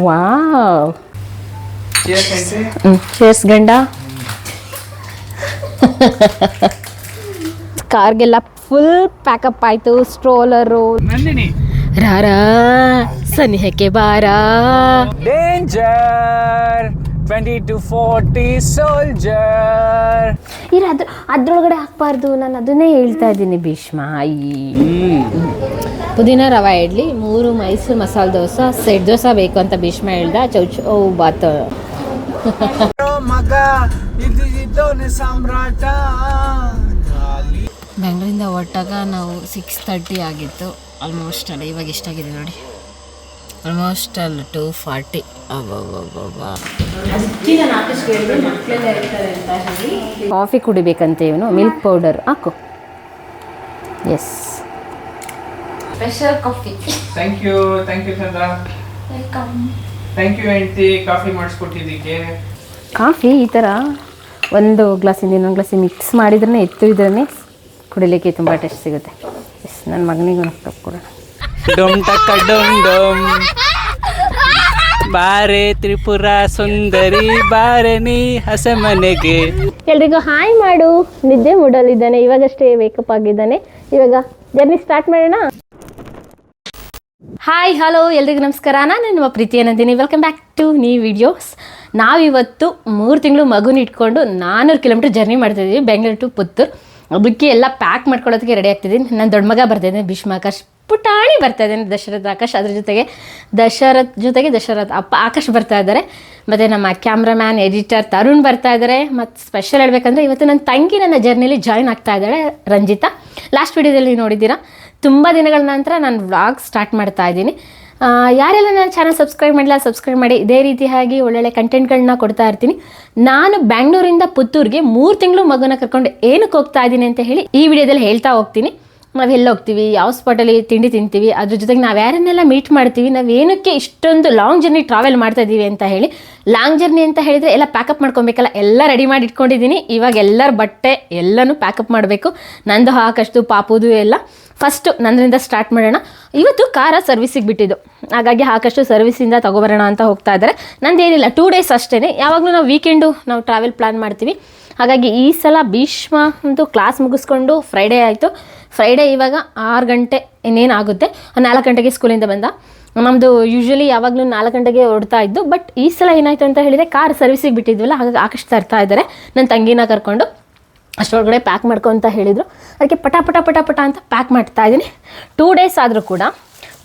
Wow. Chairs ಗಂಡ. ಕಾರ್ಗೆಲ್ಲ full pack up ಆಯಿತು. Stroller. ರಾರಾ ಸನಿಹಕ್ಕೆ ಬಾರಾ. Danger 20 to 40 soldier. ಅದ್ರೊಳಗಡೆ ಹಾಕ್ಬಾರ್ದು, ನಾನು ಅದನ್ನೇ ಹೇಳ್ತಾ ಇದ್ದೀನಿ ಭೀಷ್ಮ. ಪುದೀನ ರವಾ ಇಡ್ಲಿ, 3 ಮೈಸೂರು ಮಸಾಲೆ ದೋಸೆ, ಸೆಟ್ ದೋಸೆ ಬೇಕು ಅಂತ ಭೀಷ್ಮ ಹೇಳ್ದ. ಚೌಚೌ ಬಾತ್. ಮಗ ಇದು ಸಾಮ್ರಾಟ. ಬೆಂಗಳೂರಿಂದ ಹೊರಟಾಗ ನಾವು 6:30 ಆಗಿತ್ತು ಆಲ್ಮೋಸ್ಟ್. ಅಲ್ಲ ಇವಾಗ ಎಷ್ಟಾಗಿದೆ ನೋಡಿ, ಆಲ್ಮೋಸ್ಟ್ ಅಲ್ಲಿ 2:40. ಕಾಫಿ ಕುಡಿಬೇಕಂತ ಇವನು. ಮಿಲ್ಕ್ ಪೌಡರ್ ಹಾಕು. Yes, special coffee. Thank you Chandra. Welcome. Thank you ಹೆಂಡತಿ, ಕಾಫಿ ಮಾಡಿಸ್ಕೊಟ್ಟಿದ್ದಕ್ಕೆ. ಕಾಫಿ ಈ ಥರ ಒಂದು ಗ್ಲಾಸಿಂದ ಇನ್ನೊಂದು ಗ್ಲಾಸಿಗೆ ಮಿಕ್ಸ್ ಮಾಡಿದ್ರೆ ಇದ್ರೇ ಕುಡಿಲಿಕ್ಕೆ ತುಂಬ ಟೇಸ್ಟ್ ಸಿಗುತ್ತೆ. ಎಸ್, ನನ್ನ ಮಗನಿಗೆ ಒಂದು ಕಪ್ ಕೊಡೋಣ. ಡೊಮ್ ಟಕ್ಕ ಡೊಮ್ ಡೊಮ್ ಬಾರೆ ತ್ರಿಪುರ ಸುಂದರಿ ಬಾರೆ ನೀ ಹಸ ಮನೆಗೆ. ಎಲ್ರಿಗೂ ಹಾಯ್ ಮಾಡು. ನಿದ್ದೆ ಮೂಡಲಿದ್ದಾನೆ, ಇವಾಗಷ್ಟೇ ವೇಕಪ್ ಆಗಿದ್ದಾನೆ. ಇವಾಗ ಜರ್ನಿ ಸ್ಟಾರ್ಟ್ ಮಾಡೋಣ. ಹಾಯ್ ಹಲೋ ಎಲ್ರಿಗೂ ನಮಸ್ಕಾರ. ನಾನು ನಿಮ್ಮ ಪ್ರೀತಿ ಏನಂತೀನಿ. Welcome back to new videos. ನಾವಿವತ್ತು 3 ತಿಂಗಳು ಮಗುನ ಇಟ್ಕೊಂಡು 400 ಕಿಲೋಮೀಟರ್ ಜರ್ನಿ ಮಾಡ್ತಾಯಿದ್ದೀವಿ, ಬೆಂಗಳೂರು ಟು ಪುತ್ತೂರು. ಅದಕ್ಕೆ ಎಲ್ಲ ಪ್ಯಾಕ್ ಮಾಡ್ಕೊಳ್ಳೋದಕ್ಕೆ ರೆಡಿ ಆಗ್ತಿದ್ದೀನಿ. ನನ್ನ ದೊಡ್ಡ ಮಗ ಬರ್ತಾಯಿದ್ದಾನೆ, ಭೀಷ್ಮ ಆಕಾಶ್. ಪುಟಾಣಿ ಬರ್ತಾ ಇದ್ದಾನೆ, ದಶರಥ್ ಆಕಾಶ್. ಅದ್ರ ಜೊತೆಗೆ ದಶರಥ್ ಅಪ್ಪ ಆಕಾಶ್ ಬರ್ತಾ ಇದ್ದಾರೆ. ಮತ್ತು ನಮ್ಮ ಕ್ಯಾಮ್ರಾಮ್ಯಾನ್ ಎಡಿಟರ್ ತರುಣ್ ಬರ್ತಾ ಇದ್ದಾರೆ. ಮತ್ತು ಸ್ಪೆಷಲ್ ಹೇಳ್ಬೇಕಂದ್ರೆ ಇವತ್ತು ನನ್ನ ತಂಗಿ ನನ್ನ ಜರ್ನಿಲಿ ಜಾಯ್ನ್ ಆಗ್ತಾ ಇದ್ದಾಳೆ, ರಂಜಿತಾ. ಲಾಸ್ಟ್ ವಿಡಿಯೋದಲ್ಲಿ ನೋಡಿದ್ದೀರಾ. ತುಂಬ ದಿನಗಳ ನಂತರ ನಾನು ವ್ಲಾಗ್ ಸ್ಟಾರ್ಟ್ ಮಾಡ್ತಾ ಇದ್ದೀನಿ. ಯಾರೆಲ್ಲ ನನ್ನ ಚಾನಲ್ ಸಬ್ಸ್ಕ್ರೈಬ್ ಮಾಡಿಲ್ಲ ಸಬ್ಸ್ಕ್ರೈಬ್ ಮಾಡಿ. ಇದೇ ರೀತಿಯಾಗಿ ಒಳ್ಳೊಳ್ಳೆ ಕಂಟೆಂಟ್ಗಳನ್ನ ಕೊಡ್ತಾ ಇರ್ತೀನಿ. ನಾನು ಬೆಂಗಳೂರಿಂದ ಪುತ್ತೂರಿಗೆ 3 ತಿಂಗಳು ಮಗುನ ಕರ್ಕೊಂಡು ಏನಕ್ಕೆ ಹೋಗ್ತಾ ಇದ್ದೀನಿ ಅಂತ ಹೇಳಿ ಈ ವಿಡಿಯೋದಲ್ಲಿ ಹೇಳ್ತಾ ಹೋಗ್ತೀನಿ. ನಾವು ಎಲ್ಲಿ ಹೋಗ್ತೀವಿ, ಯಾವ ಸ್ಪಾಟಲ್ಲಿ ತಿಂಡಿ ತಿಂತೀವಿ, ಅದ್ರ ಜೊತೆಗೆ ನಾವು ಯಾರನ್ನೆಲ್ಲ ಮೀಟ್ ಮಾಡ್ತೀವಿ, ನಾವು ಏನಕ್ಕೆ ಇಷ್ಟೊಂದು ಲಾಂಗ್ ಜರ್ನಿ ಟ್ರಾವೆಲ್ ಮಾಡ್ತಾ ಇದ್ದೀವಿ ಅಂತ ಹೇಳಿ. ಲಾಂಗ್ ಜರ್ನಿ ಅಂತ ಹೇಳಿದರೆ ಎಲ್ಲ ಪ್ಯಾಕಪ್ ಮಾಡ್ಕೊಬೇಕಲ್ಲ, ಎಲ್ಲ ರೆಡಿ ಮಾಡಿ ಇಟ್ಕೊಂಡಿದ್ದೀನಿ. ಇವಾಗ ಎಲ್ಲರ ಬಟ್ಟೆ ಎಲ್ಲನೂ ಪ್ಯಾಕಪ್ ಮಾಡಬೇಕು. ನಂದು ಆಕಾಶ್ದು ಪಾಪುದು ಎಲ್ಲ. ಫಸ್ಟು ನನ್ನರಿಂದ ಸ್ಟಾರ್ಟ್ ಮಾಡೋಣ. ಇವತ್ತು ಕಾರ ಸರ್ವಿಸಿಗೆ ಬಿಟ್ಟಿದ್ದು, ಹಾಗಾಗಿ ಆಕಾಶು ಸರ್ವಿಸಿಂದ ತೊಗೊಬರೋಣ ಅಂತ ಹೋಗ್ತಾ ಇದ್ದಾರೆ. ನಂದೇನಿಲ್ಲ, 2 ಡೇಸ್ ಅಷ್ಟೇ. ಯಾವಾಗಲೂ ನಾವು ವೀಕೆಂಡು ನಾವು ಟ್ರಾವೆಲ್ ಪ್ಲ್ಯಾನ್ ಮಾಡ್ತೀವಿ. ಹಾಗಾಗಿ ಈ ಸಲ ಭೀಷ್ಮ ಅಂತೂ ಕ್ಲಾಸ್ ಮುಗಿಸ್ಕೊಂಡು ಫ್ರೈಡೇ ಆಯಿತು. ಫ್ರೈಡೇ ಇವಾಗ 6 ಗಂಟೆ ಇನ್ನೇನಾಗುತ್ತೆ. 4 ಗಂಟೆಗೆ ಸ್ಕೂಲಿಂದ ಬಂದ. ನಮ್ಮದು ಯೂಶ್ವಲಿ ಯಾವಾಗಲೂ 4 ಗಂಟೆಗೆ ಹೊಡ್ತಾ ಇದ್ದು. ಬಟ್ ಈ ಸಲ ಏನಾಯಿತು ಅಂತ ಹೇಳಿದರೆ, ಕಾರ್ ಸರ್ವಿಸಿಗೆ ಬಿಟ್ಟಿದ್ವಲ್ಲ, ಹಾಗಾಗಿ ಆಕಾಶ್ ತರ್ತಾ ಇದ್ದಾರೆ ನನ್ನ ತಂಗಿನ ಕರ್ಕೊಂಡು. ಅಷ್ಟೊಳಗಡೆ ಪ್ಯಾಕ್ ಮಾಡ್ಕೊ ಅಂತ ಹೇಳಿದರು. ಅದಕ್ಕೆ ಪಟ ಅಂತ ಪ್ಯಾಕ್ ಮಾಡ್ತಾ ಇದ್ದೀನಿ. 2 ಡೇಸ್ ಆದರೂ ಕೂಡ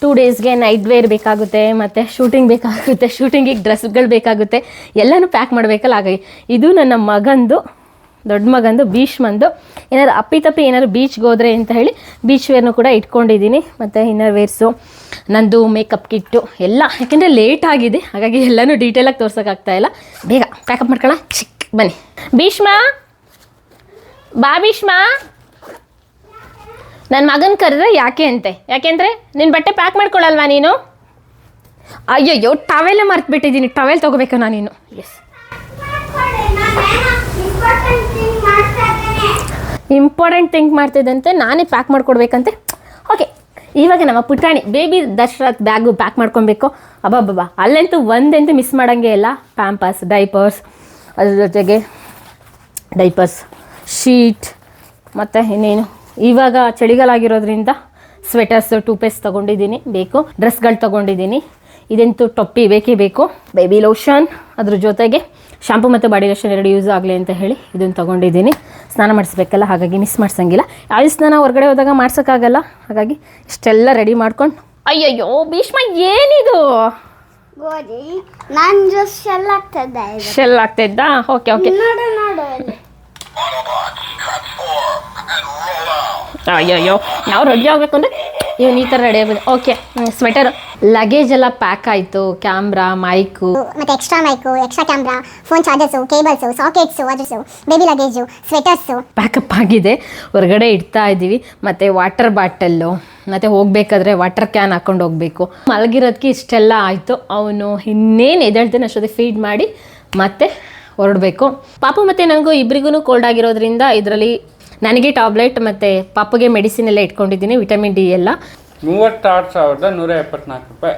2 ಡೇಸ್ಗೆ ನೈಟ್ ವೇರ್ ಬೇಕಾಗುತ್ತೆ, ಮತ್ತು ಶೂಟಿಂಗ್ ಬೇಕಾಗುತ್ತೆ, ಶೂಟಿಂಗಿಗೆ ಡ್ರೆಸ್ಗಳು ಬೇಕಾಗುತ್ತೆ, ಎಲ್ಲನೂ ಪ್ಯಾಕ್ ಮಾಡಬೇಕಲ್ಲ. ಹಾಗಾಗಿ ಇದು ನನ್ನ ಮಗಂದು, ದೊಡ್ಡ ಮಗಂದು ಭೀಷ್ಮಂದು. ಏನಾದ್ರು ಅಪ್ಪಿತಪ್ಪಿ ಏನಾದ್ರು ಬೀಚ್ಗೆ ಹೋದರೆ ಅಂತ ಹೇಳಿ ಬೀಚ್ ವೇರ್ನು ಕೂಡ ಇಟ್ಕೊಂಡಿದ್ದೀನಿ. ಮತ್ತು ಇನ್ನರ್ ವೇರ್ಸು, ನಂದು ಮೇಕಪ್ ಕಿಟ್ಟು ಎಲ್ಲ. ಯಾಕೆಂದರೆ ಲೇಟ್ ಆಗಿದೆ, ಹಾಗಾಗಿ ಎಲ್ಲನೂ ಡೀಟೇಲಾಗಿ ತೋರ್ಸೋಕ್ಕಾಗ್ತಾಯಿಲ್ಲ. ಬೇಗ ಪ್ಯಾಕಪ್ ಮಾಡ್ಕೊಳ್ಳೋಣ. ಬನ್ನಿ ಭೀಷ್ಮ, ಬಾ ಭೀಷ್ಮ. ನನ್ನ ಮಗನ ಕರೆದ್ರೆ ಯಾಕೆಂದರೆ ನಿನ್ನ ಬಟ್ಟೆ ಪ್ಯಾಕ್ ಮಾಡ್ಕೊಳ್ಳಲ್ವಾ ನೀನು? ಅಯ್ಯಯ್ಯೋ, ಟವೆಲ್ಲೇ ಮರ್ತುಬಿಟ್ಟಿದ್ದೀನಿ. ಟವೆಲ್ ತೊಗೋಬೇಕಾ ನೀನು? ಎಸ್, ಇಂಪಾರ್ಟೆಂಟ್ ಥಿಂಕ್ ಮಾಡ್ತಿದ್ದಂತೆ ನಾನೇ ಪ್ಯಾಕ್ ಮಾಡಿಕೊಡ್ಬೇಕಂತೆ. ಓಕೆ, ಇವಾಗ ನಮ್ಮ ಪುಟಾಣಿ ಬೇಬಿ ದಶರಥ್ ಬ್ಯಾಗು ಪ್ಯಾಕ್ ಮಾಡ್ಕೊಬೇಕು. ಅಬ್ಬಬ್ಬಾ, ಅಲ್ಲಂತೂ ಒಂದಂತೂ ಮಿಸ್ ಮಾಡೋಂಗೆ ಇಲ್ಲ. ಪ್ಯಾಂಪರ್ಸ್, ಡೈಪರ್ಸ್, ಅದ್ರ ಜೊತೆಗೆ ಡೈಪರ್ಸ್, ಶೀಟ್, ಮತ್ತು ಇನ್ನೇನು ಇವಾಗ ಚಳಿಗಾಲ ಆಗಿರೋದ್ರಿಂದ ಸ್ವೆಟರ್ಸು, ಟೂಪೇಸ್ ತೊಗೊಂಡಿದ್ದೀನಿ, ಬೇಕು. ಡ್ರೆಸ್ಗಳು ತೊಗೊಂಡಿದ್ದೀನಿ. ಇದಂತೂ ಟೊಪ್ಪಿ ಬೇಕೇ ಬೇಕು. ಬೇಬಿ ಲೋಷನ್, ಅದ್ರ ಜೊತೆಗೆ ಶಾಂಪು ಮತ್ತು ಬಾಡಿ ಲೋಷನ್ 2 ಯೂಸ್ ಆಗಲಿ ಅಂತ ಹೇಳಿ ಇದನ್ನು ತೊಗೊಂಡಿದ್ದೀನಿ. ಸ್ನಾನ ಮಾಡಿಸ್ಬೇಕಲ್ಲ, ಹಾಗಾಗಿ ಮಿಸ್ ಮಾಡ್ಸೋಂಗಿಲ್ಲ. ಯಾವ ಸ್ನಾನ ಹೊರಗಡೆ ಹೋದಾಗ ಮಾಡ್ಸೋಕ್ಕಾಗಲ್ಲ, ಹಾಗಾಗಿ ಇಷ್ಟೆಲ್ಲ ರೆಡಿ ಮಾಡ್ಕೊಂಡು. ಅಯ್ಯಯ್ಯೋ ಭೀಷ್ಮ, ಏನಿದು? ನಾನು ಶೆಲ್ ಆಗ್ತಿದ್ದ. ಓಕೆ. ಅಯ್ಯಯ್ಯೋ, ನಾವು ರೆಡಿ ಆಗಬೇಕು ಅಂದರೆ ಇವನು ಈ ಥರ ರೆಡಿ ಆಗೋದು. ಓಕೆ, ಸ್ವೆಟರ್, ಲಗೇಜ್ ಎಲ್ಲ ಪ್ಯಾಕ್ ಆಯಿತು. ಕ್ಯಾಮ್ರಾ, ಮೈಕು, ಮತ್ತು extra camera, phone chargers, cables, sockets, ಅದ್ರಸು, ಬೇಬಿ ಲಗೇಜು, ಸ್ವೆಟರ್ಸು ಪ್ಯಾಕಪ್ ಆಗಿದೆ. ಹೊರಗಡೆ ಇಡ್ತಾ ಇದ್ದೀವಿ. ಮತ್ತು ವಾಟರ್ ಬಾಟಲ್ಲು, ಮತ್ತು ಹೋಗಬೇಕಾದ್ರೆ ವಾಟರ್ ಕ್ಯಾನ್ ಹಾಕ್ಕೊಂಡು ಹೋಗಬೇಕು. ಮಲಗಿರೋದಕ್ಕೆ ಇಷ್ಟೆಲ್ಲ ಆಯಿತು. ಅವನು ಇನ್ನೇನು ಎದ್ದೇಳ್ತಾನೆ ಅಷ್ಟೊತ್ತಿಗೆ ಫೀಡ್ ಮಾಡಿ ಮತ್ತೆ ಹೊರಡಬೇಕು. ಪಾಪು ಮತ್ತು ನನಗೂ ಇಬ್ಬರಿಗೂ ಕೋಲ್ಡ್ ಆಗಿರೋದ್ರಿಂದ ಇದರಲ್ಲಿ ನನಗೆ ಟಾಬ್ಲೆಟ್ ಮತ್ತು ಪಾಪುಗೆ ಮೆಡಿಸಿನ್ ಎಲ್ಲ ಇಟ್ಕೊಂಡಿದ್ದೀನಿ, ವಿಟಮಿನ್ ಡಿ ಎಲ್ಲ. 36,174 ರೂಪಾಯಿ.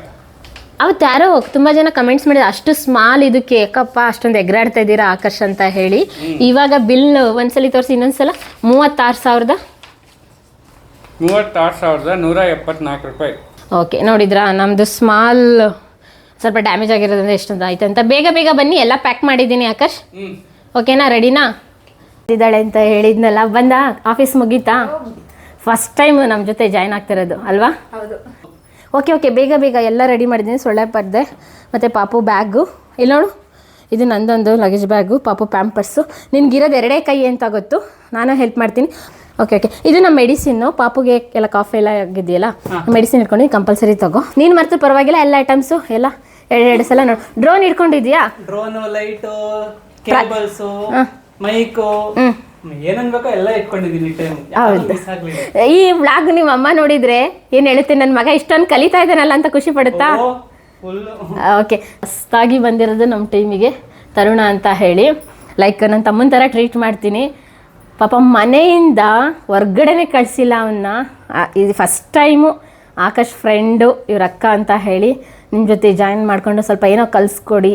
ಅವತ್ತು ಯಾರೋ ತುಂಬ ಜನ ಕಮೆಂಟ್ಸ್ ಮಾಡಿದ್ರು ಅಷ್ಟು ಸ್ಮಾಲ್ ಇದಕ್ಕೆ ಏಕಪ್ಪ ಅಷ್ಟೊಂದು ಎಗರಾಡ್ತಾ ಇದ್ದೀರಾ ಆಕರ್ಷ್ ಅಂತ ಹೇಳಿ. ಇವಾಗ ಬಿಲ್ ಒಂದ್ಸಲಿ ತೋರಿಸಿ ಇನ್ನೊಂದ್ಸಲ 36,174 ರೂಪಾಯಿ. ಓಕೆ ನೋಡಿದ್ರಾ ನಮ್ಮದು ಸ್ಮಾಲ್ ಸ್ವಲ್ಪ ಡ್ಯಾಮೇಜ್ ಆಗಿರೋದ್ರಿಂದ ಎಷ್ಟೊಂದು ಆಯ್ತು ಅಂತ. ಬೇಗ ಬೇಗ ಬನ್ನಿ, ಎಲ್ಲ ಪ್ಯಾಕ್ ಮಾಡಿದ್ದೀನಿ ಆಕರ್ಷ್. ಓಕೆನಾ, ರೆಡಿನಾ? ಇದ್ದಾಳೆ ಅಂತ ಹೇಳಿದ್ನಲ್ಲ, ಬಂದ ಆಫೀಸ್ ಮುಗೀತಾ? ಫಸ್ಟ್ ಟೈಮ್ ನಮ್ಮ ಜೊತೆ ಜಾಯ್ನ್ ಆಗ್ತಿರೋದು ಅಲ್ವಾ? ಹೌದು. ಓಕೆ ಓಕೆ, ಬೇಗ ಬೇಗ ಎಲ್ಲ ರೆಡಿ ಮಾಡಿದ್ದೀನಿ. ಸೊಳ್ಳೆ ಪರ್ದೆ ಮತ್ತು ಪಾಪು ಬ್ಯಾಗು ಇಲ್ಲಿ ನೋಡು, ಇದು ನಂದೊಂದು ಲಗೇಜ್ ಬ್ಯಾಗು, ಪಾಪು ಪ್ಯಾಂಪರ್ಸು. ನಿನ್ಗಿರೋದು 2 ಕೈ ಅಂತ ಗೊತ್ತು, ನಾನು ಹೆಲ್ಪ್ ಮಾಡ್ತೀನಿ. ಓಕೆ ಓಕೆ, ಇದು ನಮ್ಮ ಮೆಡಿಸಿನ್ನು. ಪಾಪುಗೆ ಎಲ್ಲ ಕಾಫಿ ಎಲ್ಲ ಆಗಿದೆಯಲ್ಲ, ಮೆಡಿಸಿನ್ ಇಟ್ಕೊಂಡು ಕಂಪಲ್ಸರಿ ತಗೋ. ನೀನು ಮರ್ತು ಪರವಾಗಿಲ್ಲ, ಎಲ್ಲ ಐಟಮ್ಸು ಎಲ್ಲ 2 ಸಲ ನೋಡು. ಡ್ರೋನ್ ಇಟ್ಕೊಂಡಿದ್ಯಾ? ಡ್ರೋನು, ಲೈಟು, ಕೇಬಲ್ಸು, ಮೈಕು, ಏನನ್ಬೇಕೋ ಎಲ್ಲ ಇಟ್ಕೊಂಡಿದ್ದೀನಿ. ಹೌದು. ಈ ವ್ಲಾಗ್ ನಿಮ್ಮ ಅಮ್ಮ ನೋಡಿದ್ರೆ ಏನು ಹೇಳುತ್ತೆ, ನನ್ನ ಮಗ ಇಷ್ಟೊಂದು ಕಲಿತಾ ಇದ್ದಾನಲ್ಲ ಅಂತ ಖುಷಿ ಪಡುತ್ತಾ? ಓಕೆ, ಹೊಸ್ದಾಗಿ ಬಂದಿರೋದು ನಮ್ಮ ಟೀಮಿಗೆ ತರುಣ ಅಂತ ಹೇಳಿ. ಲೈಕ್ ನನ್ನ ತಮ್ಮನ ಥರ ಟ್ರೀಟ್ ಮಾಡ್ತೀನಿ. ಪಾಪ ಮನೆಯಿಂದ ಹೊರ್ಗಡೆನೆ ಕಳಿಸಿಲ್ಲ ಅವನ್ನ. ಇದು ಫಸ್ಟ್ ಟೈಮು ಆಕಾಶ್ ಫ್ರೆಂಡು ಇವ್ರ ಅಕ್ಕ ಅಂತ ಹೇಳಿ ನಿಮ್ಮ ಜೊತೆ ಜಾಯಿನ್ ಮಾಡಿಕೊಂಡು ಸ್ವಲ್ಪ ಏನೋ ಕಲಿಸ್ಕೊಡಿ,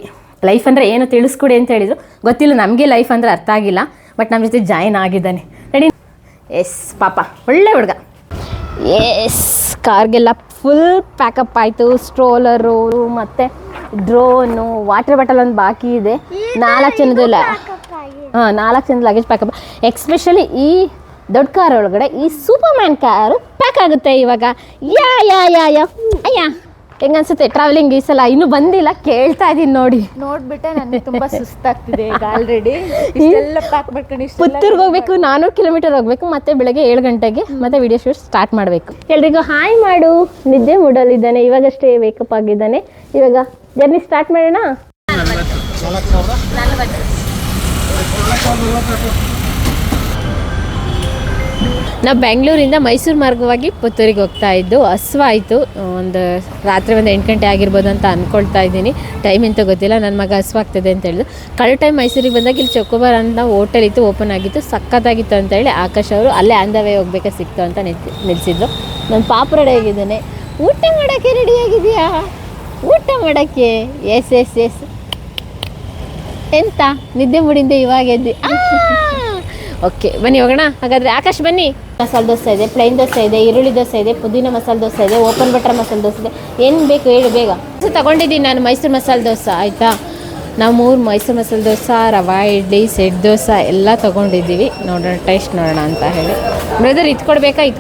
ಲೈಫ್ ಅಂದರೆ ಏನೋ ತಿಳಿಸ್ಕೊಡಿ ಅಂತ ಹೇಳಿದರು. ಗೊತ್ತಿಲ್ಲ, ನಮಗೆ ಲೈಫ್ ಅಂದರೆ ಅರ್ಥ ಆಗಿಲ್ಲ, ಬಟ್ ನಮ್ಮ ಜೊತೆ ಜಾಯಿನ್ ಆಗಿದ್ದಾನೆ. ರೆಡಿ? ಎಸ್ ಪಾಪ ಒಳ್ಳೆ ಹುಡುಗ. ಎಸ್, ಕಾರ್ಗೆಲ್ಲ ಫುಲ್ ಪ್ಯಾಕಪ್ ಆಯಿತು. ಸ್ಟ್ರೋಲರು ಮತ್ತು ಡ್ರೋನು, ವಾಟರ್ ಬಾಟಲ್ ಒಂದು ಬಾಕಿ ಇದೆ. 4 ಜನದಲ್ಲ, 4 ಜನದ ಲಗೇಜ್ ಪ್ಯಾಕಪ್. ಎಕ್ಸ್ಪೆಷಲಿ ಈ ದೊಡ್ಡ ಕಾರ್ ಒಳಗಡೆ ಈ ಸೂಪರ್ಮ್ಯಾನ್ ಕಾರು ಪ್ಯಾಕ್ ಆಗುತ್ತೆ ಇವಾಗ. ಯಾ ಯಾ ಯಾ ಯಾ ಅಯ್ಯ, ಹೆಂಗನ್ಸುತ್ತೆ ಟ್ರಾವೆಲಿಂಗ್ ಈ ಸಲ? ಇನ್ನೂ ಬಂದಿಲ್ಲ, ಕೇಳ್ತಾ ಇದ್ದೀನಿ ನೋಡಿ. ನೋಡ್ಬಿಟ್ಟೆ ನನಗೆ ತುಂಬಾ ಸುಸ್ತಾಗ್ತಿದೆ ಈಗ ಆಲ್ರೆಡಿ. ಇಷ್ಟೆಲ್ಲ ಪ್ಯಾಕ್ ಮಾಡ್ಕೊಂಡು ಪುತ್ತೂರ್ಗೆ ಹೋಗ್ಬೇಕು, 400 ಕಿಲೋಮೀಟರ್ ಹೋಗ್ಬೇಕು, ಮತ್ತೆ ಬೆಳಗ್ಗೆ 7 ಗಂಟೆಗೆ ಮತ್ತೆ ವಿಡಿಯೋ ಶೂಟ್ ಸ್ಟಾರ್ಟ್ ಮಾಡಬೇಕು. ಎಲ್ರಿಗೂ ಹಾಯ್ ಮಾಡು. ನಿದ್ದೆ ಮೂಡಲಿದ್ದಾನೆ, ಇವಾಗಷ್ಟೇ ವೇಕಪ್ ಆಗಿದ್ದಾನೆ. ಇವಾಗ ಜರ್ನಿ ಸ್ಟಾರ್ಟ್ ಮಾಡೋಣ. ನಾವು ಬೆಂಗಳೂರಿಂದ ಮೈಸೂರು ಮಾರ್ಗವಾಗಿ ಪುತ್ತೂರಿಗೆ ಹೋಗ್ತಾ ಇದ್ದು. ಹಸುವಾಯಿತು, ರಾತ್ರಿ 8 ಗಂಟೆ ಆಗಿರ್ಬೋದು ಅಂತ ಅಂದ್ಕೊಳ್ತಾ ಇದ್ದೀನಿ. ಟೈಮ್ ಎಂತ ಗೊತ್ತಿಲ್ಲ. ನನ್ನ ಮಗ ಹಸುವಾಗ್ತದೆ ಅಂತ ಹೇಳಿದ್ರು. ಕಳೆದ ಟೈಮ್ ಮೈಸೂರಿಗೆ ಬಂದಾಗ ಇಲ್ಲಿ ಚೊಕೋಬಾರ್ ಅಂತ ಹೋಟೆಲ್ ಇತ್ತು, ಓಪನ್ ಆಗಿತ್ತು, ಸಖತ್ತಾಗಿತ್ತು ಅಂತೇಳಿ ಆಕಾಶ್ ಅವರು ಅಲ್ಲೇ ಆನ್ ದ ವೇ ಹೋಗ್ಬೇಕಾ ಸಿಕ್ತು ಅಂತ ನಿಲ್ಲಿಸಿದ್ರು. ನನ್ನ ಪಾಪ ರೆಡಿ ಆಗಿದ್ದಾನೆ. ಊಟ ಮಾಡೋಕ್ಕೆ ರೆಡಿಯಾಗಿದೆಯಾ? ಊಟ ಮಾಡೋಕ್ಕೆ? Yes yes yes. ಎಂತ ನಿದ್ದೆ ಮುಡಿಂದೆ ಇವಾಗ ಎದ್ದಿ? ಓಕೆ ಬನ್ನಿ ಹೋಗೋಣ ಹಾಗಾದರೆ. ಆಕಾಶ್ ಬನ್ನಿ. ಮಸಾಲೆ ದೋಸೆ ಇದೆ, ಪ್ಲೈನ್ ದೋಸೆ ಇದೆ, ಈರುಳ್ಳಿ ದೋಸೆ ಇದೆ, ಪುದೀನ ಮಸಾಲೆ ದೋಸೆ ಇದೆ, ಓಪನ್ ಬಟರ್ ಮಸಾಲೆ ದೋಸೆ ಇದೆ. ಏನು ಬೇಕು ಹೇಳು ಬೇಗ. ತಗೊಂಡಿದ್ದೀನಿ ನಾನು ಮೈಸೂರು ಮಸಾಲೆ ದೋಸೆ, ಆಯಿತಾ? ನಾವು 3 ಮೈಸೂರು ಮಸಾಲೆ ದೋಸೆ, ರವಾ ಇಡ್ಲಿ, ಸೆಟ್ ದೋಸೆ ಎಲ್ಲ ತೊಗೊಂಡಿದ್ದೀವಿ. ನೋಡೋಣ, ಟೇಸ್ಟ್ ನೋಡೋಣ ಅಂತ ಹೇಳಿ. ಬ್ರದರ್ ಇದು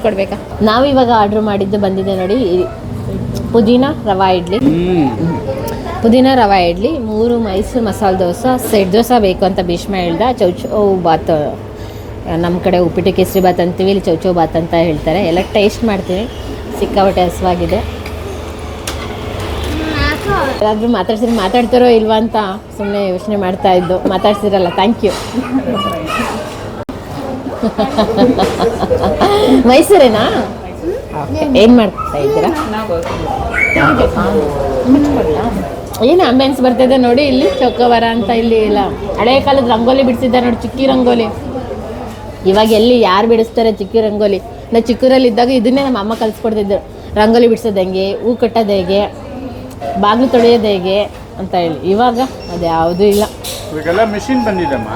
ಕೊಡಬೇಕಾ? ನಾವು ಇವಾಗ ಆರ್ಡ್ರ್ ಮಾಡಿದ್ದು ಬಂದಿದೆ ನೋಡಿ, ಪುದೀನ ರವಾ ಇಡ್ಲಿ, 3 ಮೈಸೂರು ಮಸಾಲೆ ದೋಸೆ, ಸೆಟ್ ದೋಸೆ ಬೇಕು ಅಂತ ಭೀಷ್ಮ ಹೇಳ್ದ. ಚೌಚೌ ಬಾತ್, ನಮ್ಮ ಕಡೆ ಉಪ್ಪಿಟ್ಟು ಕೇಸರಿ ಬಾತ್ ಅಂತೀವಿ, ಇಲ್ಲಿ ಚೌಚೌ ಬಾತ್ ಅಂತ ಹೇಳ್ತಾರೆ. ಎಲ್ಲ ಟೇಸ್ಟ್ ಮಾಡ್ತೀವಿ. ಸಿಕ್ಕಾಪಟ್ಟೆ ಹಸುವಾಗಿದೆ. ಯಾರಾದರೂ ಮಾತಾಡ್ತಾರೋ ಇಲ್ವಾ ಅಂತ ಸುಮ್ಮನೆ ಯೋಚನೆ ಮಾಡ್ತಾ ಇದ್ದು. ಮಾತಾಡ್ಸಿರಲ್ಲ, ಥ್ಯಾಂಕ್ ಯು. ಮೈಸೂರೇನಾ? ಏನು ಮಾಡ್ತಾ ಇದ್ದೀರಾ? ಏನು ಆಂಬಿಯನ್ಸ್ ಬರ್ತಿದೆ ನೋಡಿ. ಇಲ್ಲಿ ಚೌಕೋಬಾರ ಅಂತ ಇಲ್ಲಿ ಇಲ್ಲ ಹಳೆ ಕಾಲದ ರಂಗೋಲಿ ಬಿಡಿಸಿದ್ದಾರೆ ನೋಡಿ, ಚಿಕ್ಕಿ ರಂಗೋಲಿ. ಇವಾಗ ಎಲ್ಲಿ ಯಾರು ಬಿಡಿಸ್ತಾರೆ ಚಿಕ್ಕಿ ರಂಗೋಲಿ? ನಾವು ಚಿಕ್ಕೂರಲ್ಲಿದ್ದಾಗ ಇದನ್ನೇ ನಮ್ಮ ಅಮ್ಮ ಕಲಿಸ್ಕೊಡ್ತಿದ್ರು. ರಂಗೋಲಿ ಬಿಡಿಸೋದು ಹೆಂಗೆ, ಹೂ ಕಟ್ಟೋದು ಹೇಗೆ, ಬಾಗಿಲು ತೊಳೆಯೋದು ಹೇಗೆ ಅಂತ ಹೇಳಿ. ಇವಾಗ ಅದು ಯಾವುದೂ ಇಲ್ಲ. ಇವಾಗೆಲ್ಲ ಮಿಷಿನ್ ಬಂದಿದೆಮ್ಮ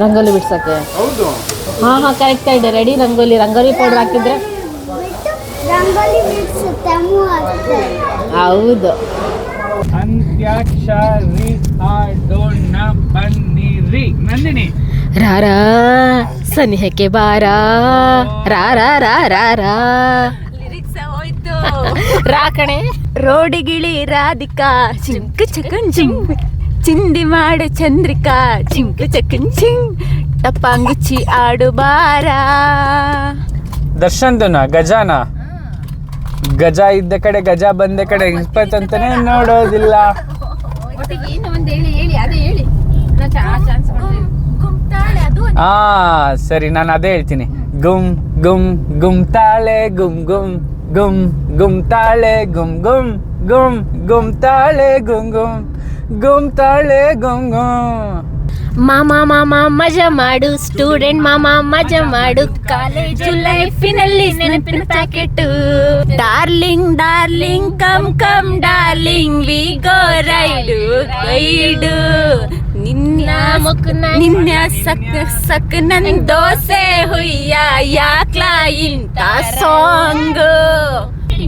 ರಂಗೋಲಿ ಬಿಡ್ಸೋಕ್ಕೆ. ಹೌದು. ಹಾಂ ಕರೆಕ್ಟ್ ಇದೆ. ರೆಡಿ ರಂಗೋಲಿ ಪೌಡರ್ ಹಾಕಿದ್ರೆ ಹೌದು. ಅಂತ್ಯಾಕ್ಷರಿ ಹಾಡೋಣ ಬನ್ನಿರಿ ನಂದಿನಿ. ರಾರಾ ಸನಿಹಕ್ಕೆ ಬಾರಾ, ರಾರಾ ರಾಕಣೆ. ರೋಡಿಗಿಳಿ ರಾಧಿಕಾ, ಚಿಂಕ್ ಚಕನ್ ಚಿಂಗ್, ಚಿಂದಿ ಮಾಡು ಚಂದ್ರಿಕಾ, ಚಿಂಕ್ ಚಕನ್ ಚಿಂಗ್, ಟಪ್ಪಾಂಗುಚ್ಚಿ ಆಡು ಬಾರ. ದರ್ಶನ್ದನ ಗಜಾನ, ಗಜ ಇದ್ದ ಕಡೆ ಗಜ ಬಂದ ಕಡೆ ಅಂತಾನೆ ನೋಡೋದಿಲ್ಲ. ಸರಿ, ನಾನು ಅದೇ ಹೇಳ್ತೀನಿ. ಗುಮ್ ಗುಮ್ ಗುಮ್ ತಾಳೆ ಗುಮ್ ಗುಮ್ ಗುಮ್ ಗುಮ್ ತಾಳೆ ಗುಮ್ ಗುಮ್ ಗುಮ್ ಗುಮ್ ತಾಳೆ ಗುಮ್ ಗುಮ್ ಗುಮ್ ತಾಳೆ ಗುಮ್ ಗುಮ್. ಮಾಮ ಮಜಾ ಮಾಡು ಸ್ಟೂಡೆಂಟ್ ಮಾಮ ಮಜಾ ಮಾಡು ಕಾಲೇಜು ಲೈಫಿನಲ್ಲಿ ನೆನಪಿನ packet darling darling come come darling we go ride guide ನಿನ್ನ ನಿನ್ನ ಸಕ್ ನನ್ ದೋಸೆ ಹುಯ್ಯ ಯಾಕ್ಲಾ ಇಂತ ಸಾಂಗ್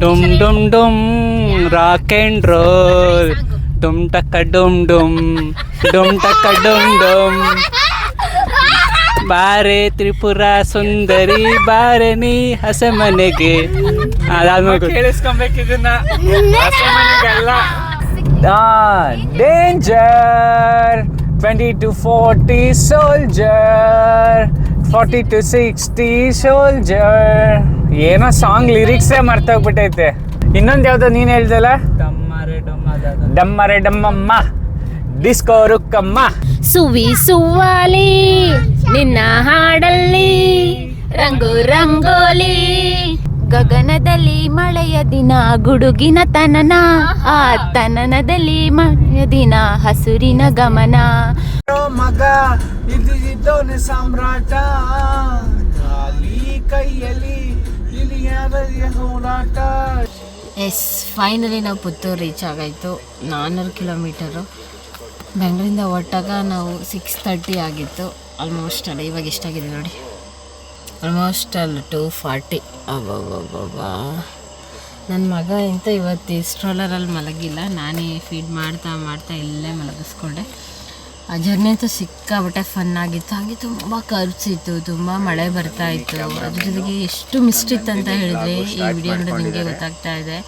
ಡುಮ್ ಡುಮ್ ಡುಮ್ ರಾಕ್ ಅಂಡ್ ರೋಲ್ ಡುಮ್ ಟಕ್ಕ ಡುಮ್ ಡುಮ್ ಡುಮ್ ಟಕ್ಕ ಡುಮ್ ಡುಮ್ ಬಾರೆ ತ್ರಿಪುರ ಸುಂದರಿ ಬಾರೆ ನೀ ಹಸೆಮನೆಗೆ ಅದಾದ್ಮೇಲೆ ಕೇಳಿಸ್ಕೊಬೇಕಿದನ್ನ ಹಸೆಮನೆಗಲ್ಲ danger 20 to 40 soldier 40 to 60 soldier ಏನೋ ಸಾಂಗ್ ಲಿರಿಕ್ಸೇ ಮರ್ತೋಗ್ಬಿಟ್ಟೈತೆ ಇನ್ನೊಂದು ಯಾವ್ದೋ ನೀನು ಹೇಳ್ದಲ್ಲ ಡಮ್ಮರೆ ಡಮ್ಮಮ್ಮ ಡಿಸ್ಕೋ ರುಕ್ಕಮ್ಮ ಸುವಿ ಸುವ್ವಾಲಿ ನಿನ್ನ ಹಾಡಲ್ಲಿ ರಂಗು ರಂಗೋಲಿ ಗಗನದಲ್ಲಿ ಮಳೆಯ ದಿನ ಗುಡುಗಿನ ತನನ ಆ ತನನದಲ್ಲಿ ಮಳೆಯ ದಿನ ಹಸುರಿನ ಗಮನ ಮಗ ಇದ್ದೋನೆ ಸಾಮ್ರಾಟ ಗಾಲಿ ಕೈಯಲ್ಲಿ ಹೋರಾಟ. ಎಸ್ ಫೈನಲಿ ನಾವು ಪುತ್ತೂರು ರೀಚ್ ಆಗಾಯಿತು 400 ಕಿಲೋಮೀಟರು ಬೆಂಗಳೂರಿಂದ ಹೊರಟಾಗ ನಾವು 6:30 ಆಗಿತ್ತು ಆಲ್ಮೋಸ್ಟ್ ಅಲ್ಲ ಇವಾಗ ಎಷ್ಟಾಗಿದೆ ನೋಡಿ ಆಲ್ಮೋಸ್ಟ್ ಅಲ್ಲಿ 2:40 ಅಬ್ಬಬ್ಬಬ್ಬಾ ನನ್ನ ಮಗ ಇಂತ ಇವತ್ತು ಸ್ಟ್ರೋಲರಲ್ಲಿ ಮಲಗಿಲ್ಲ ನಾನೇ ಫೀಡ್ ಮಾಡ್ತಾ ಇಲ್ಲೇ ಮಲಗಿಸ್ಕೊಂಡೆ ಆ ಜರ್ನಿ ಅಂತೂ ಸಿಕ್ಕಾಬಿಟ್ಟೆ ಫನ್ ಆಗಿತ್ತು ಹಾಗೆ ತುಂಬ ಖರ್ಚಿತ್ತು ತುಂಬ ಮಳೆ ಬರ್ತಾ ಇತ್ತು ಅದ್ರ ಜೊತೆಗೆ ಎಷ್ಟು ಮಿಸ್ಟ್ ಇತ್ತು ಅಂತ ಹೇಳಿದ್ರೆ ಈ ವಿಡಿಯೋ ನೋಡಿ ನಿಮಗೆ ಗೊತ್ತಾಗ್ತಾ ಇದೆ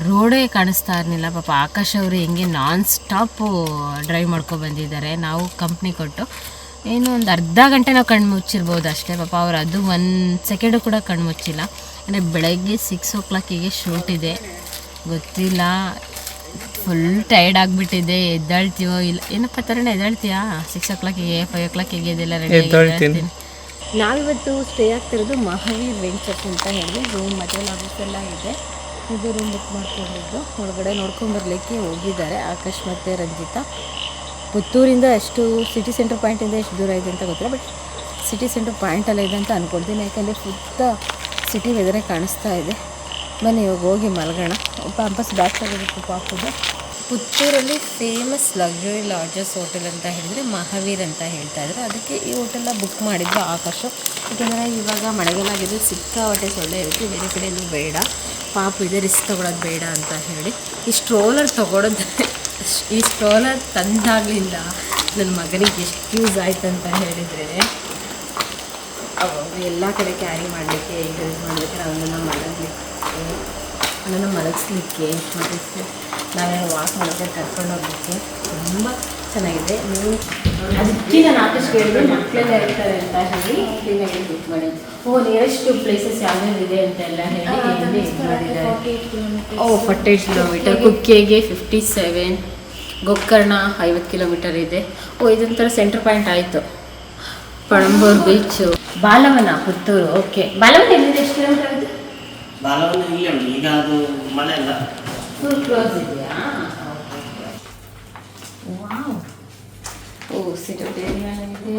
ರೋಡೇ ಕಾಣಿಸ್ತಾ ಇರಲಿಲ್ಲ ಪಾಪ ಆಕಾಶ್ ಅವರು ಹೆಂಗೆ ನಾನ್ ಸ್ಟಾಪು ಡ್ರೈವ್ ಮಾಡ್ಕೊಂಡು ಬಂದಿದ್ದಾರೆ ನಾವು ಕಂಪ್ನಿ ಕೊಟ್ಟು ಏನು ಒಂದು ಅರ್ಧ ಗಂಟೆ ನಾವು ಕಣ್ಣು ಮುಚ್ಚಿರ್ಬೋದು ಅಷ್ಟೇ ಪಾಪ ಅವ್ರು ಅದು 1 ಸೆಕೆಂಡು ಕೂಡ ಕಣ್ಣು ಮುಚ್ಚಿಲ್ಲ ಅಂದರೆ ಬೆಳಗ್ಗೆ 6 o'clock ಶೂಟ್ ಇದೆ ಗೊತ್ತಿಲ್ಲ ಫುಲ್ ಟೈರ್ಡ್ ಆಗಿಬಿಟ್ಟಿದೆ ಎದ್ದಾಳ್ತೀವೋ ಇಲ್ಲ ಏನಪ್ಪ ತರಣ ಎದ್ದಾಳ್ತೀಯಾ 6 o'clock 5 o'clock ಇದೆಲ್ಲ ರೆಡಿ ನಾವಿವತ್ತು ಸ್ಟೇ ಆಗ್ತಿರೋದು ಮಹಾವೀರ್ ವೆಂಚರ್ಸ್ ಅಂತ ಹೇಳಿ ರೂಮ್ ಮತ್ತೆ ಆಫೀಸ್ ಎಲ್ಲ ಇದೆ ಇದು ರೂಮ್ ಬುಕ್ ಮಾಡ್ಕೊಂಡಿದ್ದು ಹೊರಗಡೆ ನೋಡ್ಕೊಂಬರ್ಲಿಕ್ಕೆ ಹೋಗಿದ್ದಾರೆ ಆಕಾಶ್ ಮತ್ತು ರಂಜಿತಾ ಪುತ್ತೂರಿಂದ ಎಷ್ಟು ಸಿಟಿ ಸೆಂಟರ್ ಪಾಯಿಂಟಿಂದ ಎಷ್ಟು ದೂರ ಇದೆ ಅಂತ ಗೊತ್ತಿಲ್ಲ ಬಟ್ ಸಿಟಿ ಸೆಂಟರ್ ಪಾಯಿಂಟಲ್ಲೇ ಇದೆ ಅಂತ ಅಂದ್ಕೊಳ್ತೀನಿ ಯಾಕಂದರೆ ಸುತ್ತ ಸಿಟಿ ವೆದರೇ ಕಾಣಿಸ್ತಾ ಇದೆ ಬನ್ನಿ ಇವಾಗ ಹೋಗಿ ಮಲಗೋಣ ಪಾಂಪಸ್ ಬ್ಯಾಕ್ ಆಗಿರುತ್ತೆ ಪಾಪುದು ಪುತ್ತೂರಲ್ಲಿ ಫೇಮಸ್ ಲಕ್ಸುರಿ ಲಾಡ್ಜಸ್ ಹೋಟೆಲ್ ಅಂತ ಹೇಳಿದರೆ ಮಹಾವೀರ್ ಅಂತ ಹೇಳ್ತಾ ಇದ್ರು ಅದಕ್ಕೆ ಈ ಹೋಟೆಲ್ನ ಬುಕ್ ಮಾಡಿದ್ರು ಆಕಾಶು ಯಾಕೆಂದರೆ ಇವಾಗ ಮಳೆಗಾಲಾಗಿದ್ದು ಸಿಕ್ಕಾಪಟ್ಟೆ ಸೊಳ್ಳೆ ಇರುತ್ತೆ ಬೇರೆ ಕಡೆ ಎಲ್ಲೂ ಬೇಡ ಪಾಪು ಇದೆ ರಿಸ್ಕ್ ತೊಗೊಳೋದು ಬೇಡ ಅಂತ ಹೇಳಿ ಈ ಸ್ಟ್ರೋಲರ್ ತೊಗೊಳೋದು ಈ ಸ್ಟ್ರೋಲರ್ ತಂದಾಗಲಿಲ್ಲ ನನ್ನ ಮಗನಿಗೆ ಎಷ್ಟು ಯೂಸ್ ಆಯ್ತು ಅಂತ ಹೇಳಿದರೆ ಅವಾಗ ಎಲ್ಲ ಕಡೆ ಕ್ಯಾರಿ ಮಾಡಲಿಕ್ಕೆ ಯೂಸ್ ಮಾಡಲಿಕ್ಕೆ ಅವನನ್ನು ಮಲಗಿಸ್ಲಿಕ್ಕೆ ಮತ್ತು ನಾವೇನು ವಾಕ್ ಮಾಡೋಕ್ಕೆ ಕರ್ಕೊಂಡು ಹೋಗಲಿಕ್ಕೆ ತುಂಬ ಚೆನ್ನಾಗಿದೆ ನೀವು ಅದಕ್ಕೆ ನಾನು ಆಕಾಶ್ ಕೇಳಿದೆ ಮಕ್ಕಳೆಲ್ಲ ಇರ್ತಾರೆ ಅಂತ ಹೇಳಿ ಫ್ರೀಯಾಗಿ ಬುಕ್ ಮಾಡಿದ್ದೆ ನಿಯರೆಸ್ಟ್ ಪ್ಲೇಸಸ್ ಯಾವ್ಯಾವಿದೆ ಅಂತೆಲ್ಲ ಹೇಳಿ ಇಲ್ಲಿ ಇದು ಮಾಡಿದ್ದಾರೆ 48 ಕಿಲೋಮೀಟರ್ ಕುಕ್ಕೆಗೆ 57 ಗೋಕರ್ಣ 50 ಕಿಲೋಮೀಟರ್ ಇದೆ ಇದೊಂಥರ ಸೆಂಟ್ರ್ ಪಾಯಿಂಟ್ ಆಯಿತು ಪಣಂಬೂರು ಬೀಚು ಬಾಲವನ ಪುತ್ತೂರು ಓಕೆ ಬಾಲವನ ಎಲ್ಲಿದೆ ಎಷ್ಟು ಕಿಲೋಮೀಟರ್ ಆಗುತ್ತೆ ಬಾಲವನ ಇಲ್ಲಿ ಉಂಟು ಈಗ ಅದು ಮಳೆ ಇಲ್ಲ ಫುಲ್ ಕ್ಲೋಸ್ ಇದೆಯಾ ವಾವ್ ಸಿಟೌಟ್ ಏರಿಯಾ ಇದೆ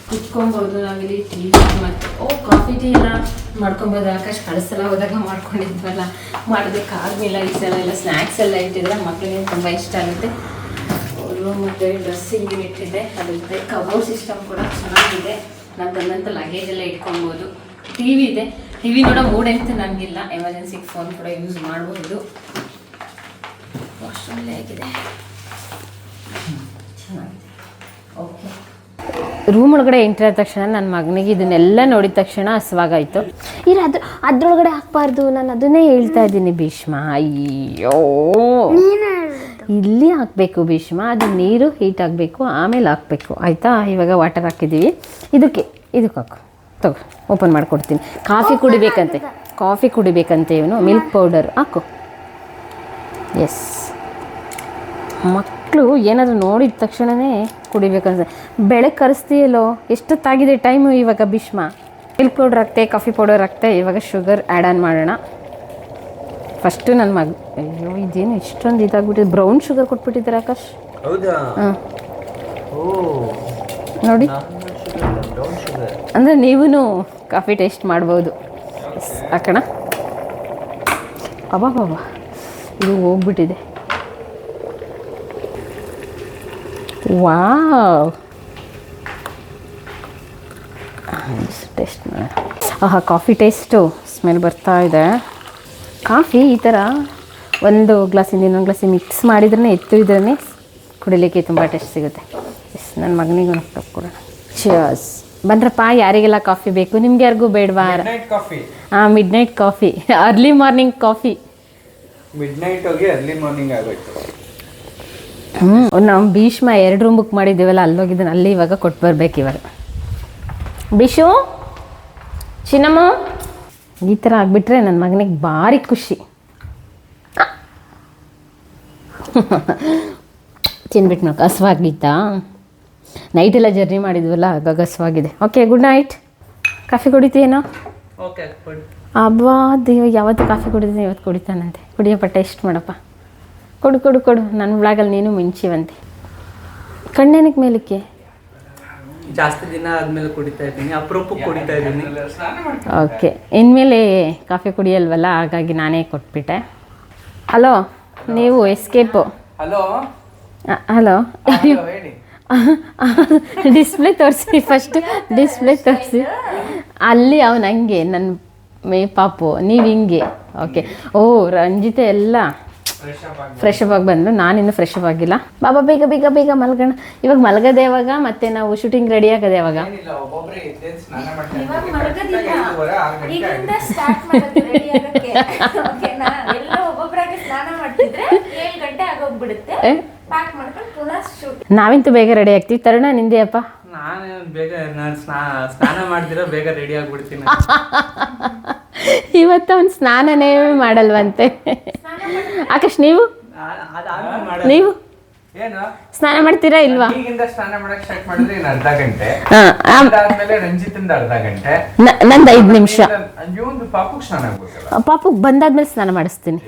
ಕುತ್ಕೊಬೋದು ನಾವಿಲ್ಲಿ ಟೀ ಮತ್ತು ಕಾಫಿ ಟೀ ಎಲ್ಲ ಮಾಡ್ಕೊಬೋದು ಆಕಾಶ್ ಕಳಿಸಲ್ಲ ಹೋದಾಗ ಮಾಡ್ಕೊಂಡಿದ್ವಲ್ಲ ಮಾಡೋದಕ್ಕಾಗಲಿಲ್ಲ ಈ ಸಲ ಎಲ್ಲ ಸ್ನ್ಯಾಕ್ಸ್ ಎಲ್ಲ ಇಟ್ಟಿದ್ರೆ ಮಕ್ಕಳಿಗೆ ತುಂಬ ಇಷ್ಟ ಆಗುತ್ತೆ ಅವರು ಮತ್ತು ಡ್ರೆಸ್ಸಿಂಗ್ ಯೂನಿಟ್ ಇದೆ ಅದಿರುತ್ತೆ ಕಬೋರ್ಡ್ ಸಿಸ್ಟಮ್ ಕೂಡ ಚೆನ್ನಾಗಿದೆ ನಾನು ಬಂದಂಥ ಲಗೇಜ್ ಎಲ್ಲ ಇಟ್ಕೊಬೋದು ಟಿ ವಿ ಇದೆ ಟಿ ವಿ ನೋಡೋ ಮೂಡ್ ಅಂತ ನನಗಿಲ್ಲ ಎಮರ್ಜೆನ್ಸಿಗೆ ಫೋನ್ ಕೂಡ ಯೂಸ್ ಮಾಡಬಹುದು ವಾಶ್ರೂಮ್ ಆಗಿದೆ ಚೆನ್ನಾಗಿದೆ ಓಕೆ ರೂಮ್ ಒಳಗಡೆ ಎಂಟ್ರಿ ಆದ ತಕ್ಷಣ ನನ್ನ ಮಗನಿಗೆ ಇದನ್ನೆಲ್ಲ ನೋಡಿದ ತಕ್ಷಣ ಹಸುವಾಗಾಯಿತು ಅದ್ರೊಳಗಡೆ ಹಾಕ್ಬಾರ್ದು ನಾನು ಅದನ್ನೇ ಹೇಳ್ತಾ ಇದ್ದೀನಿ ಭೀಷ್ಮ ಅಯ್ಯೋ ಇಲ್ಲಿ ಹಾಕಬೇಕು ಭೀಷ್ಮ ಅದು ನೀರು ಹೀಟ್ ಆಗಬೇಕು ಆಮೇಲೆ ಹಾಕಬೇಕು ಆಯಿತಾ ಇವಾಗ ವಾಟರ್ ಹಾಕಿದ್ದೀವಿ ಇದಕ್ಕೆ ಹಾಕು ತಗೋ ಓಪನ್ ಮಾಡಿಕೊಡ್ತೀನಿ ಕಾಫಿ ಕುಡಿಬೇಕಂತೆ ಇವನು ಮಿಲ್ಕ್ ಪೌಡರ್ ಹಾಕು ಎಸ್ ಮಕ್ಕಳು ಏನಾದರೂ ನೋಡಿದ ತಕ್ಷಣವೇ ಕುಡಿಬೇಕಂತ ಬೆಳಗ್ಗೆ ಕರೆಸ್ತೀಯಲ್ಲೋ ಎಷ್ಟೊತ್ತಾಗಿದೆ ಟೈಮು ಇವಾಗ ಭೀಷ್ಮ ಮಿಲ್ಕ್ ಪೌಡರ್ ಹಾಕ್ತೆ ಕಾಫಿ ಪೌಡರ್ ಹಾಕ್ತೆ ಇವಾಗ ಶುಗರ್ ಆ್ಯಡ್ ಆನ್ ಮಾಡೋಣ ಫಸ್ಟು ನನ್ನ ಮಗ ಅಯ್ಯೋ ಇದೇನು ಇಷ್ಟೊಂದು ಇದಾಗ್ಬಿಟ್ಟಿದೆ ಬ್ರೌನ್ ಶುಗರ್ ಕೊಟ್ಬಿಟ್ಟಿದ್ದಾರೆ ಆಕಾಶ್ ಹೌದಾ ಹಾಂ ನೋಡಿ, ಅಂದರೆ ನೀವೂ ಕಾಫಿ ಟೇಸ್ಟ್ ಮಾಡ್ಬೋದು. ಹಾಕೋಣ. ಅಬ್ಬಾ ಇದು ಹೋಗ್ಬಿಟ್ಟಿದೆ. ವಾವ್, ಟೇಸ್ಟ್ ಮಾಡೋಣ. ಆಹಾ, ಕಾಫಿ ಟೇಸ್ಟು ಸ್ಮೆಲ್ ಬರ್ತಾ ಇದೆ. ಕಾಫಿ ಈ ಥರ ಒಂದು ಗ್ಲಾಸಿಂದ ಇನ್ನೊಂದು ಗ್ಲಾಸಿಗೆ ಮಿಕ್ಸ್ ಮಾಡಿದ್ರೇ ಇದ್ರೇ ಕುಡಿಲಿಕ್ಕೆ ತುಂಬ ಟೇಸ್ಟ್ ಸಿಗುತ್ತೆ. ನನ್ನ ಮಗನಿಗೂ ಕೊಡೋಣ. ಚಿಯರ್ಸ್. ಬನ್ರಪ್ಪ, ಯಾರಿಗೆಲ್ಲ ಕಾಫಿ ಬೇಕು? ನಿಮ್ಗೆ ಯಾರಿಗೂ ಬೇಡವಾ? ಕಾಫಿ. ಹಾಂ, mid night coffee, early morning coffee. Mid night ಹೋಗಿ ಅರ್ಲಿ ಮಾರ್ನಿಂಗ್ ಆಗೋಯ್ತು. ನಾವು ಭೀಷ್ಮ 2 ರೂಮ್ ಬುಕ್ ಮಾಡಿದ್ದೀವಲ್ಲ, ಅಲ್ಲೋಗಿದ್ದಾನೆ. ಅಲ್ಲಿ ಇವಾಗ ಕೊಟ್ಟು ಬರ್ಬೇಕು ಇವಾಗ. ಬಿಶು, ಚಿನ್ನಮ್ಮ, ಈ ಥರ ಆಗಿಬಿಟ್ರೆ ನನ್ನ ಮಗನಿಗೆ ಭಾರಿ ಖುಷಿ. ತಿನ್ಬಿಟ್ಟು ನಾವು ಹಸುವಾಗಿತ್ತಾ? ನೈಟೆಲ್ಲ ಜರ್ನಿ ಮಾಡಿದ್ವಲ್ಲ, ಆಗಾಗ ಹಸುವಾಗಿದೆ. Okay, good night. ಕಾಫಿ ಕುಡಿತೀನೋ? ಓಕೆ. ಅಬ್ಬಾ ದೇವ, ಯಾವತ್ತು ಕಾಫಿ ಕುಡಿತೀನಿ, ಇವತ್ತು ಕುಡಿತಾನಂತೆ. ಕುಡಿಯಪ್ಪ, ಟೇಸ್ಟ್ ಮಾಡಪ್ಪ. ಕೊಡು ಕೊಡು ಕೊಡು. ನನ್ನ ವ್ಲಾಗಲ್ಲಿ ನೀನು ಮಿಂಚಿವಂತೆ. ಕಣ್ಣೇನಕ್ಕೆ ಮೇಲಕ್ಕೆ? ಜಾಸ್ತಿ ದಿನ ಆದ್ಮೇಲೆ ಕುಡಿತಾ ಇದ್ದೀನಿ, ಅಪರೂಪಕ್ಕೆ ಕುಡಿತಾ ಇದ್ದೀನಿ. ಓಕೆ, ಇನ್ಮೇಲೆ ಕಾಫಿ ಕುಡಿಯಲ್ವಲ್ಲ, ಹಾಗಾಗಿ ನಾನೇ ಕೊಟ್ಬಿಟ್ಟೆ. ಹಲೋ, ನೀವು ಎಸ್ಕೇಪು. ಹಲೋ ಹಲೋ, ಹೇಳಿ. ಡಿಸ್ಪ್ಲೇ ತೋರಿಸಿ, ಫಸ್ಟ್ ಡಿಸ್ಪ್ಲೇ ತೋರಿಸಿ. ಅಲ್ಲಿ ಅವನು ಹಂಗೆ, ನನ್ನ ಪಾಪು, ನೀವು ಹಿಂಗೆ. ಓಕೆ. ಓ, ರಂಜಿತೆ ಎಲ್ಲ ಫ್ರೆಶ್ ಅಪ್ ಆಗಿ ಬಂದು, ನಾನಿನ್ನು ಫ್ರೆಶ್ ಅಪ್ ಆಗಿಲ್ಲ. ಬಾಬಾ, ಬೇಗ ಬೇಗ ಬೇಗ ಮಲ್ಗೋಣ. ಇವಾಗ ಮಲಗದೆ ಯಾವಾಗ? ಮತ್ತೆ ನಾವು ಶೂಟಿಂಗ್ ರೆಡಿ ಆಗೋದು ಯಾವಾಗ? ನಾವಿಂತೂ ಬೇಗ ರೆಡಿ ಆಗ್ತೀವಿ. ತರುಣ, ನಿಂದೆಯಪ್ಪ? ನಾನು ಸ್ನಾನ ಮಾಡ್ದಿರೋ ಬೇಗ ರೆಡಿ ಆಗ್ಬಿಡ್ತೀನಿ. ಇವತ್ತು ಅವ್ನು ಸ್ನಾನನೇ ಮಾಡಲ್ವಂತೆ. ಆಕಾಶ್, ನೀವು ಸ್ನಾನ ಮಾಡ್ತೀರಾ ಇಲ್ವಾ? ಈಗಿಂದ ಸ್ನಾನ ಮಾಡಕ್ ಸ್ಟಾರ್ಟ್ ಮಾಡಿದ್ರೆ ಇನ್ನು ಅರ್ಧ ಗಂಟೆ, ಆದ್ಮೇಲೆ ರಂಜಿತಿಂದ ಅರ್ಧ ಗಂಟೆ, ನಂದು 5 ನಿಮಿಷ. ಪಾಪುಗ್ ಸ್ನಾನ ಆಗ್ಬೇಕಲ್ಲ. ಪಾಪುಗ್ ಬಂದಾದ್ಮೇಲೆ ಸ್ನಾನ ಮಾಡಿಸ್ತೀನಿ.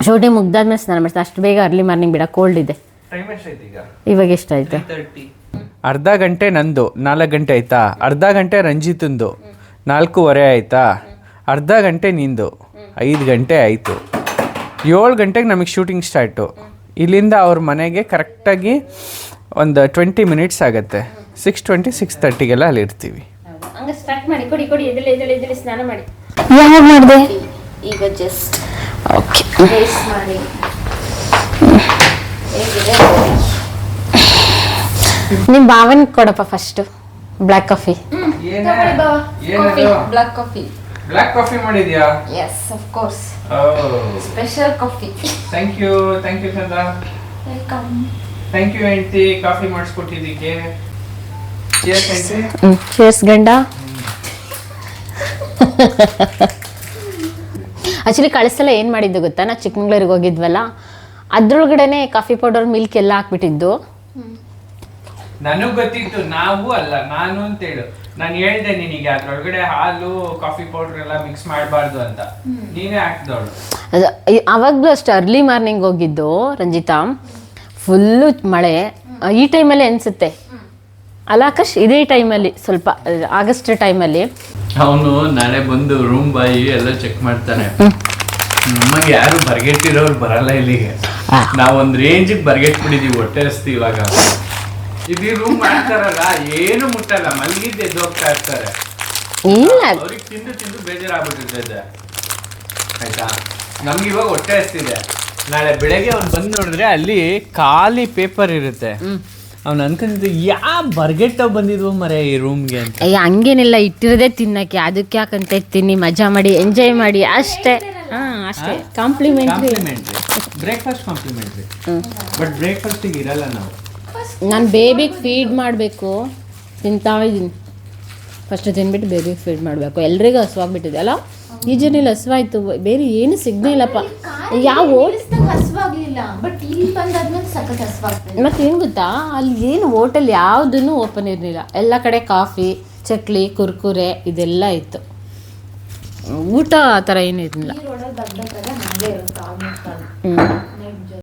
ಶೂಟಿಂಗ್ ಮುಗ್ದಾದ್ಮೇಲೆ ಸ್ನಾನ ಮಾಡಿಸ್ತೀನಿ. ಅಷ್ಟು ಬೇಗ ಅರ್ಲಿ ಮಾರ್ನಿಂಗ್ ಬೇಡ, ಕೋಲ್ಡ್ ಇದೆ. ಟೈಮ್ ಎಷ್ಟಾಯ್ತು ಈಗ? ಇವಾಗ ಎಷ್ಟಾಯ್ತು? ಅರ್ಧ ಗಂಟೆ ನಂದು, 4 ಗಂಟೆ ಆಯ್ತಾ? ಅರ್ಧ ಗಂಟೆ ರಂಜಿತಂದು, 4:15 ಆಯ್ತಾ? ಅರ್ಧ ಗಂಟೆ ನಿಂದು, 5 ಗಂಟೆ ಆಯಿತು. 7 ಗಂಟೆಗೆ ನಮಗೆ ಶೂಟಿಂಗ್ ಸ್ಟಾರ್ಟು. ಇಲ್ಲಿಂದ ಅವ್ರ ಮನೆಗೆ ಕರೆಕ್ಟಾಗಿ ಒಂದು 20 ಮಿನಿಟ್ಸ್ ಆಗುತ್ತೆ. 6:20 6:30ಗೆಲ್ಲ ಅಲ್ಲಿ ಇರ್ತೀವಿ. ಹಂಗೆ ಸ್ಟಾರ್ಟ್ ಮಾಡಿ. ಕೊಡಿ ಕೊಡಿ, ಎದಳಿ ಸ್ನಾನ ಮಾಡಿ. ಯಾವಾಗ ಮಾಡಿದೆ? ಈಗ ಜಸ್ಟ್. ಓಕೆ, ಟೇಸ್ಟ್ ಮಾಡಿ. ನಿಮ್ಮ ಭಾವನ್ ಕೊಡಪ್ಪ first. Black coffee. Black coffee. Black coffee ಮಾಡಿದ್ಯಾ? Yes, of course. Special coffee. Thank you Chandra. Welcome. Thank you ಹೆಂಡತಿ, ಕಾಫಿ ಮಾಡಿಸ್ಕೊಟ್ಟಿದ್ದಕ್ಕೆ. ಚಿಯರ್ಸ್ ಹೆಂಡತಿ. ಚಿಯರ್ಸ್ ಗಂಡ. ಆ್ಯಕ್ಚುಲಿ ಕಳಿಸಲ್ಲ ಏನು ಮಾಡಿದ್ದು ಗೊತ್ತಾ? ನಾ ಚಿಕ್ಕಮಂಗ್ಳೂರಿಗೆ ಹೋಗಿದ್ವಲ್ಲ, ಅದ್ರೊಳಗಡೆನೆ ಕಾಫಿ ಪೌಡರ್ ಮಿಲ್ಕ್ ಎಲ್ಲ ಹಾಕ್ಬಿಟ್ಟಿದ್ದು. ನನಗ್ ಗೊತ್ತಿತ್ತು, ನಾವು ಅಲ್ಲ ನಾನು ಅಂತೇಳು. ನಾನು ಹೇಳ್ದೆ ನಿನಗೆ ಅದ್ರೊಳಗಡೆ ಹಾಲು ಕಾಫಿ ಪೌಡರ್ ಎಲ್ಲ ಮಿಕ್ಸ್ ಮಾಡಬಾರ್ದು ಅಂತ, ನೀನೇ ಹಾಕ್ದವಳು. ಅವಾಗಲೂ ಅಷ್ಟು ಅರ್ಲಿ ಮಾರ್ನಿಂಗ್ ಹೋಗಿದ್ದು ರಂಜಿತಾ. ಫುಲ್ಲು ಮಳೆ ಈ ಟೈಮಲ್ಲಿ ಅನಿಸುತ್ತೆ ಅಲ್ಲ ಆಕಾಶ್? ಇದೇ ಟೈಮಲ್ಲಿ, ಸ್ವಲ್ಪ ಆಗಸ್ಟ್ ಟೈಮಲ್ಲಿ. ಅವನು ನಾಳೆ ಬಂದು ರೂಮ್ ಬಾಯಿ ಎಲ್ಲ ಚೆಕ್ ಮಾಡ್ತಾನೆ. ನಮಗೆ ಯಾರು ಬರ್ಗೆಟ್ಟಿರೋರು ಬರಲ್ಲ ಇಲ್ಲಿಗೆ. ನಾವೊಂದು ರೇಂಜಿಗೆ ಬರ್ಗೆಟ್ಬಿಟ್ಟಿದೀವಿ, ಹೊಟ್ಟೆ ಹಸ್ತಿ. ಇವಾಗ ಇದು ರೂಮ್ ಮಾಡ್ತಾರಲ್ಲ, ಏನು ಮುಟ್ಟಲ್ಲ, ಮಲಗಿದ್ದು ಎದ್ದು ಹೋಗ್ತಾ ಇರ್ತಾರೆ. ಇಲ್ಲ, ಅವ್ರಿಗೆ ತಿಂದು ತಿಂದು ಬೇಜಾರಾಗ್ಬಿಟ್ಟಿರ್ತೈತೆ ಆಯ್ತಾ. ನಮ್ಗೆ ಇವಾಗ ಹೊಟ್ಟೆ ಹಸ್ತಿದೆ. ನಾಳೆ ಬೆಳಗ್ಗೆ ಅವ್ನು ಬಂದು ನೋಡಿದ್ರೆ ಅಲ್ಲಿ ಖಾಲಿ ಪೇಪರ್ ಇರುತ್ತೆ. ಅವ್ನು ಅನ್ಕೊಂಡಿದ್ದು ಯಾವ ಬರ್ಗೆಟ್ಟವ್ ಬಂದಿದ್ವು ಮರೆ ಈ ರೂಮ್ಗೆ ಅಂತ. ಹಂಗೇನಿಲ್ಲ, ಇಟ್ಟಿರೋದೇ ತಿನ್ನಕ್ಕೆ. ಅದಕ್ಕೆ ಯಾಕಂತ ತಿನ್ನಿ, ಮಜಾ ಮಾಡಿ, ಎಂಜಾಯ್ ಮಾಡಿ ಅಷ್ಟೇ. ಅಷ್ಟೇ. ಕಾಂಪ್ಲಿಮೆಂಟ್ರಿ. ಬ್ರೇಕ್ಫಾಸ್ಟ್ ಕಾಂಪ್ಲಿಮೆಂಟ್ರಿ, ಬಟ್ ಬ್ರೇಕ್ಫಾಸ್ಟಿಗೆ ಇರಲ್ಲ ನಾವು. ನಾನು ಬೇಬಿಗೆ ಫೀಡ್ ಮಾಡಬೇಕು, ತಿಂತಾ ಇದ್ದೀನಿ. ಫಸ್ಟ್ ತಿಂದ್ಬಿಟ್ಟು ಬೇಬಿಗೆ ಫೀಡ್ ಮಾಡಬೇಕು. ಎಲ್ರಿಗೂ ಹಸುವಾಗ್ಬಿಟ್ಟಿದೆ ಅಲ್ಲ? ಈ ಜನಲ್ಲಿ ಹಸುವಾಯ್ತು, ಬೇರೆ ಏನು ಸಿಗ್ನೇ ಇಲ್ಲಪ್ಪ. ಯಾವ ಹಸುವಾಗ್ಲಿಲ್ಲ, ಬಟ್ ಇಲ್ಲಿ ಬಂದಾದ್ಮೇಲೆ ಸಖತ್ ಹಸುವಾಗ್ತದೆ. ಮತ್ತೆ ಏನು ಗೊತ್ತಾ, ಅಲ್ಲಿ ಏನು ಹೋಟೆಲ್ ಯಾವುದೂ ಓಪನ್ ಇರಲಿಲ್ಲ. ಎಲ್ಲ ಕಡೆ ಕಾಫಿ, ಚಕ್ಲಿ, ಕುರ್ಕುರೆ ಇದೆಲ್ಲ ಇತ್ತು. ಊಟ ಆ ಥರ ಏನೂ ಇರಲಿಲ್ಲ.